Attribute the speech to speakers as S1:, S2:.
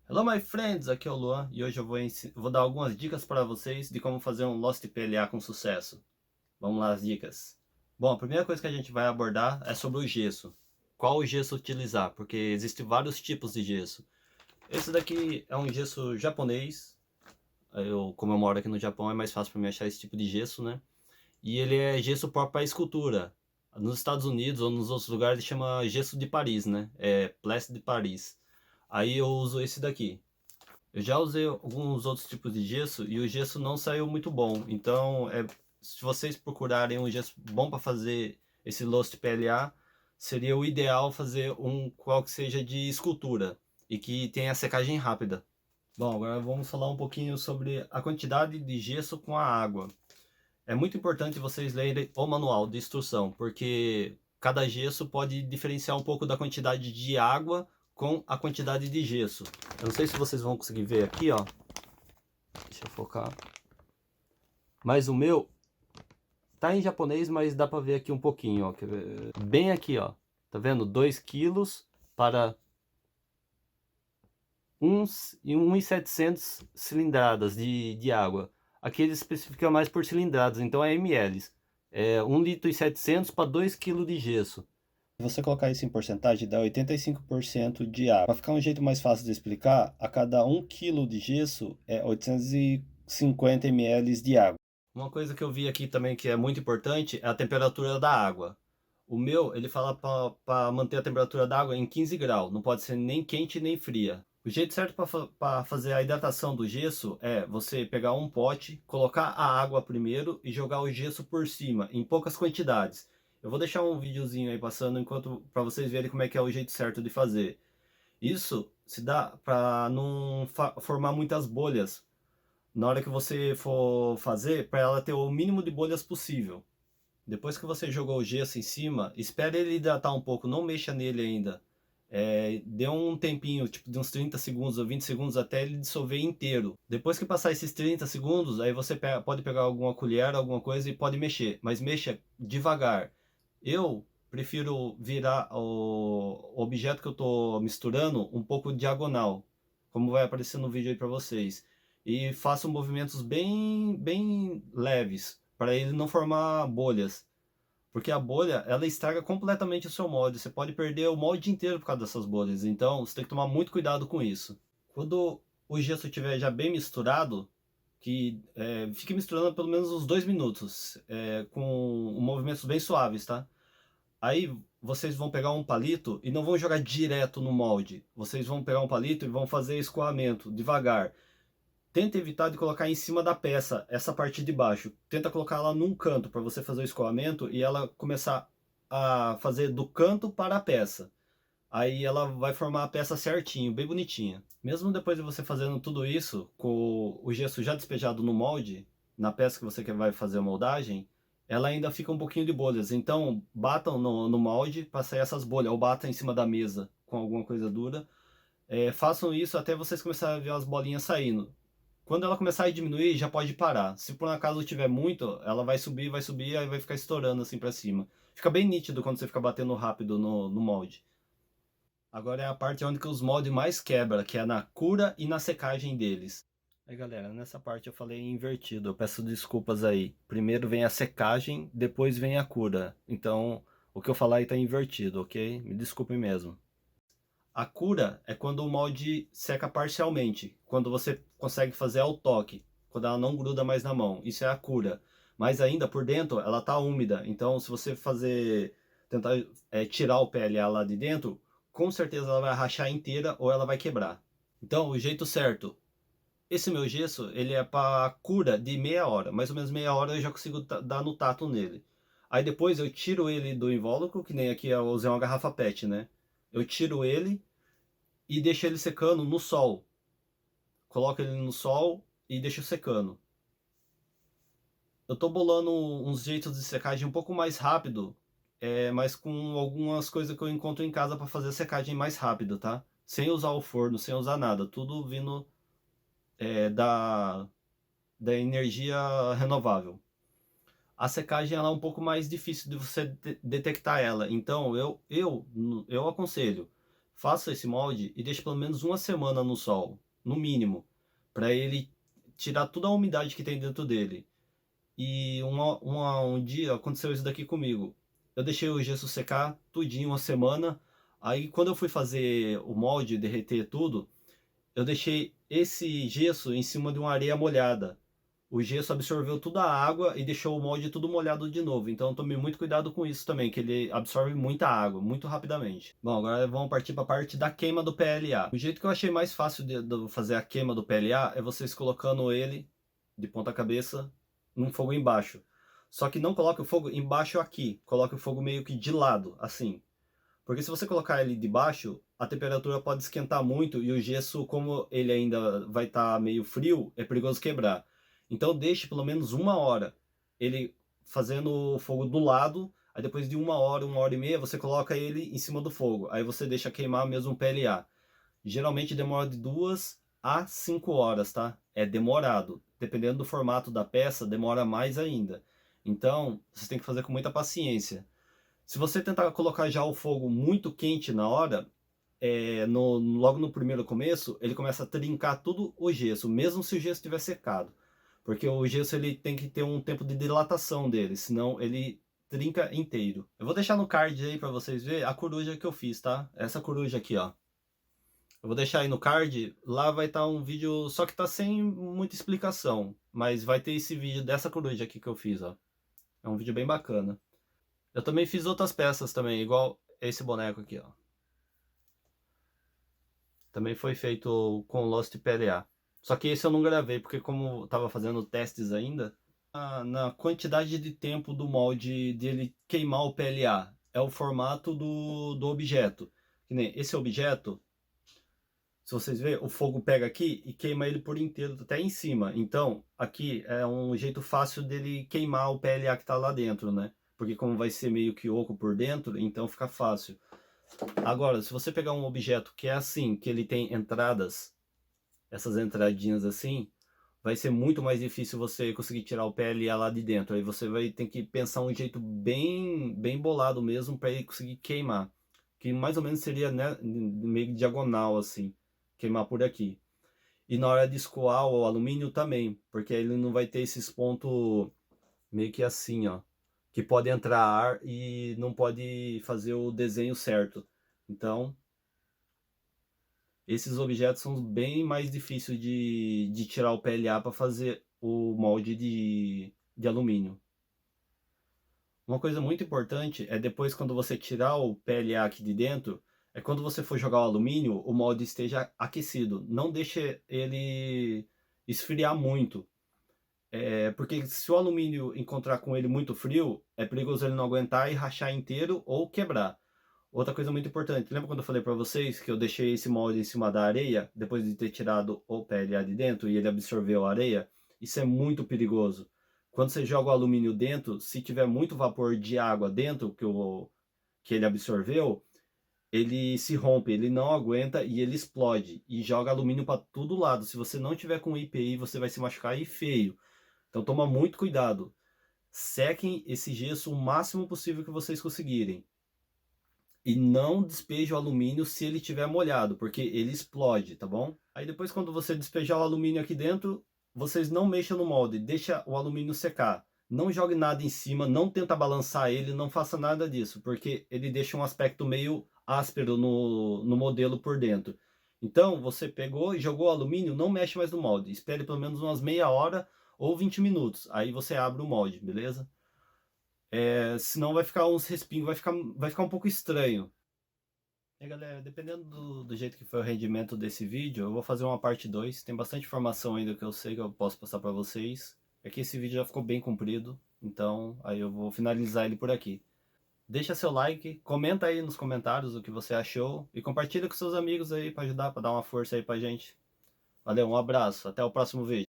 S1: Hello my friends, aqui é o Luan e hoje eu vou dar algumas dicas para vocês de como fazer um Lost PLA com sucesso. Vamos lá as dicas. Bom, a primeira coisa que a gente vai abordar é sobre o gesso. Qual gesso utilizar? Porque existem vários tipos de gesso. Esse daqui é um gesso japonês. Como eu moro aqui no Japão, é mais fácil para mim achar esse tipo de gesso, né? E ele é gesso próprio para escultura. Nos Estados Unidos ou nos outros lugares ele chama gesso de Paris, né? É Plast de Paris. Aí eu uso esse daqui. Eu já usei alguns outros tipos de gesso e o gesso não saiu muito bom. Então, se vocês procurarem um gesso bom para fazer esse Lost PLA, seria o ideal fazer um qual que seja de escultura e que tenha secagem rápida. Bom, agora vamos falar um pouquinho sobre a quantidade de gesso com a água. É muito importante vocês lerem o manual de instrução, porque cada gesso pode diferenciar um pouco da quantidade de água com a quantidade de gesso. Eu não sei se vocês vão conseguir ver aqui, ó. Deixa eu focar. Mas o meu tá em japonês, mas dá pra ver aqui um pouquinho, ó. Bem aqui, ó. Tá vendo? 2 quilos para 1.700 cilindradas de água. Aqui ele especifica mais por cilindradas, então é ml. É 1,7 litro para 2 kg de gesso. Se você colocar isso em porcentagem, dá 85% de água. Para ficar um jeito mais fácil de explicar, a cada 1 kg de gesso é 850 ml de água. Uma coisa que eu vi aqui também que é muito importante é a temperatura da água. O meu, ele fala para manter a temperatura da água em 15 graus, não pode ser nem quente nem fria. O jeito certo para fazer a hidratação do gesso é você pegar um pote, colocar a água primeiro e jogar o gesso por cima, em poucas quantidades. Eu vou deixar um videozinho aí passando enquanto para vocês verem como é que é o jeito certo de fazer. Isso se dá para não formar muitas bolhas na hora que você for fazer, para ela ter o mínimo de bolhas possível. Depois que você jogou o gesso em cima, espere ele hidratar um pouco, não mexa nele ainda. Dê um tempinho, tipo de uns 30 segundos ou 20 segundos até ele dissolver inteiro. Depois que passar esses 30 segundos, aí você pode pegar alguma colher, alguma coisa e pode mexer, mas mexa devagar. Eu prefiro virar o objeto que eu estou misturando um pouco diagonal, como vai aparecer no vídeo aí para vocês. E faço movimentos bem leves, para ele não formar bolhas. Porque a bolha, ela estraga completamente o seu molde. Você pode perder o molde inteiro por causa dessas bolhas. Então, você tem que tomar muito cuidado com isso. Quando o gesso estiver já bem misturado, fique misturando pelo menos uns 2 minutos, com movimentos bem suaves, tá? Aí vocês vão pegar um palito e não vão jogar direto no molde. Vocês vão pegar um palito e vão fazer escoamento devagar. Tenta evitar de colocar em cima da peça, essa parte de baixo. Tenta colocar ela num canto para você fazer o escoamento e ela começar a fazer do canto para a peça. Aí ela vai formar a peça certinho, bem bonitinha. Mesmo depois de você fazendo tudo isso, com o gesso já despejado no molde, na peça que você vai fazer a moldagem, ela ainda fica um pouquinho de bolhas. Então batam no molde para sair essas bolhas, ou batam em cima da mesa com alguma coisa dura. Façam isso até vocês começarem a ver as bolinhas saindo. Quando ela começar a diminuir, já pode parar. Se por um acaso tiver muito, ela vai subir, aí vai ficar estourando assim pra cima. Fica bem nítido quando você fica batendo rápido no molde. Agora é a parte onde que os moldes mais quebra, que é na cura e na secagem deles. Aí galera, nessa parte eu falei invertido, eu peço desculpas aí. Primeiro vem a secagem, depois vem a cura. Então, o que eu falar aí tá invertido, ok? Me desculpem mesmo. A cura é quando o molde seca parcialmente, quando você consegue fazer ao toque, quando ela não gruda mais na mão. Isso é a cura. Mas ainda por dentro ela tá úmida, então se você tentar tirar o PLA lá de dentro, com certeza ela vai rachar inteira ou ela vai quebrar. Então o jeito certo, esse meu gesso ele é para cura de meia hora, mais ou menos meia hora eu já consigo dar no tato nele. Aí depois eu tiro ele do invólucro, que nem aqui eu usei uma garrafa PET, né? Eu tiro ele e deixo ele secando no sol. Coloco ele no sol e deixo secando. Eu tô bolando uns jeitos de secagem um pouco mais rápido, mas com algumas coisas que eu encontro em casa para fazer a secagem mais rápida, tá? Sem usar o forno, sem usar nada, tudo vindo da energia renovável. A secagem ela é um pouco mais difícil de você detectar ela, então eu aconselho faça esse molde e deixe pelo menos uma semana no sol, no mínimo, para ele tirar toda a umidade que tem dentro dele. E um dia aconteceu isso daqui comigo. Eu deixei o gesso secar tudinho uma semana. Aí quando eu fui fazer o molde, derreter tudo, eu deixei esse gesso em cima de uma areia molhada. O gesso absorveu toda a água e deixou o molde tudo molhado de novo. Então eu tomei muito cuidado com isso também, que ele absorve muita água, muito rapidamente. Bom, agora vamos partir para a parte da queima do PLA. O jeito que eu achei mais fácil de fazer a queima do PLA é vocês colocando ele de ponta cabeça num fogo embaixo. Só que não coloque o fogo embaixo aqui, coloque o fogo meio que de lado, assim. Porque se você colocar ele de baixo, a temperatura pode esquentar muito e o gesso, como ele ainda vai estar meio frio, é perigoso quebrar. Então deixe pelo menos uma hora ele fazendo o fogo do lado, aí depois de uma hora e meia, você coloca ele em cima do fogo. Aí você deixa queimar mesmo o PLA. Geralmente demora de 2 a 5 horas, tá? É demorado. Dependendo do formato da peça, demora mais ainda. Então, você tem que fazer com muita paciência. Se você tentar colocar já o fogo muito quente na hora, logo no primeiro começo, ele começa a trincar tudo o gesso, mesmo se o gesso estiver secado. Porque o gesso ele tem que ter um tempo de dilatação dele, senão ele trinca inteiro. Eu vou deixar no card aí para vocês verem a coruja que eu fiz, tá? Essa coruja aqui, ó. Eu vou deixar aí no card, lá vai estar um vídeo, só que tá sem muita explicação, mas vai ter esse vídeo dessa coruja aqui que eu fiz, ó. É um vídeo bem bacana. Eu também fiz outras peças também, igual esse boneco aqui, ó. Também foi feito com Lost PLA. Só que esse eu não gravei, porque como eu tava fazendo testes ainda, na quantidade de tempo do molde dele queimar o PLA, é o formato do objeto. Que nem esse objeto, se vocês verem, o fogo pega aqui e queima ele por inteiro, até em cima. Então, aqui é um jeito fácil dele queimar o PLA que tá lá dentro, né? Porque como vai ser meio que oco por dentro, então fica fácil. Agora, se você pegar um objeto que é assim, que ele tem entradas, essas entradinhas assim, vai ser muito mais difícil você conseguir tirar o PLA lá de dentro. Aí você vai ter que pensar um jeito bem bolado mesmo para ele conseguir queimar. Que mais ou menos seria, né, meio diagonal assim, queimar por aqui. E na hora de escoar o alumínio também, porque ele não vai ter esses pontos meio que assim, ó, que pode entrar ar e não pode fazer o desenho certo. Então, esses objetos são bem mais difíceis de tirar o PLA para fazer o molde de alumínio. Uma coisa muito importante é depois quando você tirar o PLA aqui de dentro, é quando você for jogar o alumínio, o molde esteja aquecido. Não deixe ele esfriar muito. Porque se o alumínio encontrar com ele muito frio, é perigoso ele não aguentar e rachar inteiro ou quebrar. Outra coisa muito importante, lembra quando eu falei para vocês que eu deixei esse molde em cima da areia, depois de ter tirado o PLA de dentro e ele absorveu a areia? Isso é muito perigoso. Quando você joga o alumínio dentro, se tiver muito vapor de água dentro que ele absorveu, ele se rompe, ele não aguenta e ele explode e joga alumínio para todo lado. Se você não tiver com IPI, você vai se machucar e feio. Então toma muito cuidado. Sequem esse gesso o máximo possível que vocês conseguirem. E não despeje o alumínio se ele estiver molhado, porque ele explode, tá bom? Aí depois quando você despejar o alumínio aqui dentro, vocês não mexam no molde, deixa o alumínio secar. Não jogue nada em cima, não tenta balançar ele, não faça nada disso, porque ele deixa um aspecto meio áspero no modelo por dentro. Então, você pegou e jogou o alumínio, não mexe mais no molde. Espere pelo menos umas meia hora ou 20 minutos. Aí você abre o molde, beleza? Senão vai ficar uns respingos, vai ficar um pouco estranho. E galera, dependendo do jeito que foi o rendimento desse vídeo, eu vou fazer uma parte 2. Tem bastante informação ainda que eu sei que eu posso passar para vocês. É que esse vídeo já ficou bem comprido, então aí eu vou finalizar ele por aqui. Deixa seu like, comenta aí nos comentários o que você achou e compartilha com seus amigos aí para ajudar, para dar uma força aí pra gente. Valeu, um abraço, até o próximo vídeo.